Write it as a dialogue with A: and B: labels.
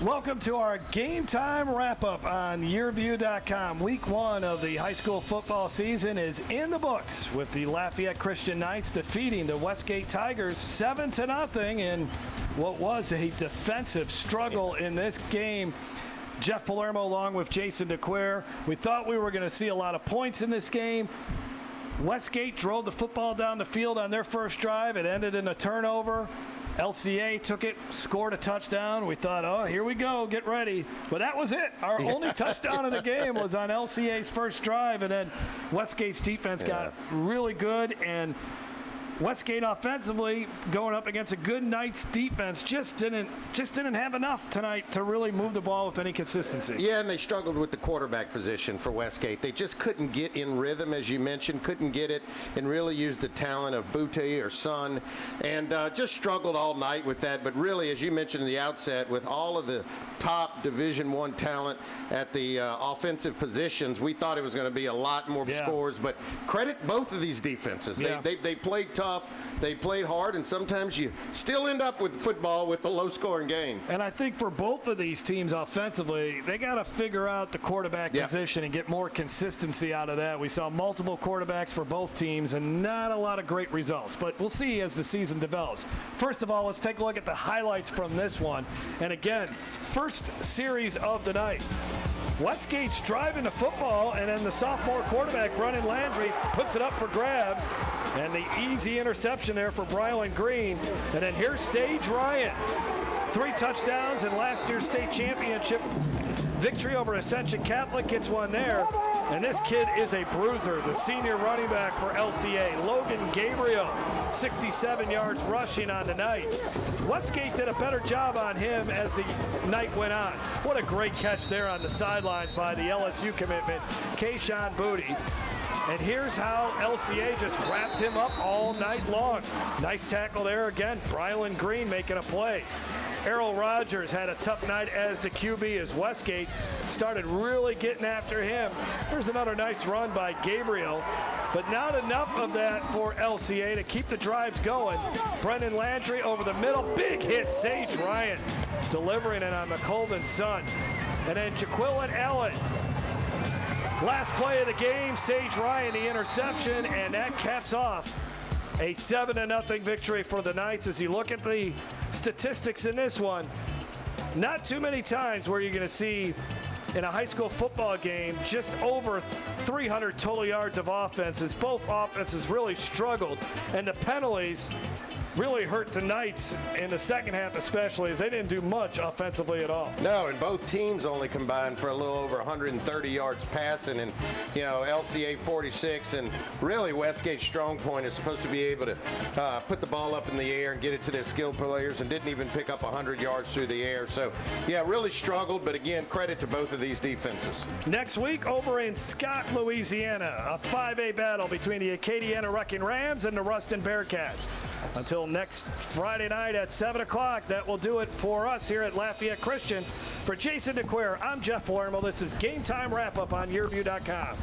A: Welcome to our Game Time Wrap-Up on YearView.com. Week 1 of the high school football season is in the books with the Lafayette Christian Knights defeating the Westgate Tigers 7-0 in what was a defensive struggle in this game. Jeff Palermo along with Jason DeQuire. We thought we were going to see a lot of points in this game. Westgate drove the football down the field on their first drive. It ended in a turnover. LCA took it, scored a touchdown. We thought, oh, here we go, get ready. But that was it. Our only touchdown in the game was on LCA's first drive, and then Westgate's defense got really good, and Westgate offensively going up against a good Knights defense just didn't have enough tonight to really move the ball with any consistency.
B: Yeah, and they struggled with the quarterback position for Westgate. They just couldn't get in rhythm, as you mentioned, couldn't get it and really use the talent of Butte or Sun, and just struggled all night with that. But really, as you mentioned in the outset, with all of the top Division I talent at the offensive positions, we thought it was going to be a lot more scores. But credit both of these defenses. They played tough. They played hard, and sometimes you still end up with football with a low-scoring game.
A: And I think for both of these teams offensively, they got to figure out the quarterback position and get more consistency out of that. We saw multiple quarterbacks for both teams and not a lot of great results, but we'll see as the season develops. First of all, let's take a look at the highlights from this one. And again, first series of the night. Westgate's driving the football, and then the sophomore quarterback, Brennan Landry, puts it up for grabs. And the easy interception there for Brylan Green. And then here's Sage Ryan. 3 touchdowns in last year's state championship victory over Ascension Catholic, gets one there. And this kid is a bruiser, the senior running back for LCA, Logan Gabriel, 67 yards rushing on the night. Westgate did a better job on him as the night went on. What a great catch there on the sidelines by the LSU commitment, Kayshawn Booty. And here's how LCA just wrapped him up all night long. Nice tackle there again. Brylan Green making a play. Errol Rogers had a tough night as the QB as Westgate started really getting after him. Here's another nice run by Gabriel, but not enough of that for LCA to keep the drives going. Brendan Landry over the middle. Big hit, Sage Ryan delivering it on McColvin's son. And then Jaquilin Allen. Last play of the game, Sage Ryan, the interception, and that caps off a 7-0 victory for the Knights. As you look at the statistics in this one, not too many times where you're going to see in a high school football game just over 300 total yards of offenses. Both offenses really struggled, and the penalties really hurt the Knights in the second half, especially as they didn't do much offensively at all.
B: No, and both teams only combined for a little over 130 yards passing, and LCA 46, and really Westgate's strong point is supposed to be able to put the ball up in the air and get it to their skilled players, and didn't even pick up 100 yards through the air. So yeah, really struggled, but again, credit to both of these defenses.
A: Next week over in Scott, Louisiana, a 5A battle between the Acadiana Wrecking Rams and the Ruston Bearcats. Until next Friday night at 7 o'clock, that will do it for us here at Lafayette Christian. For Jason DeQuire, I'm Jeff Palermo. This is Game Time Wrap-Up on YearView.com.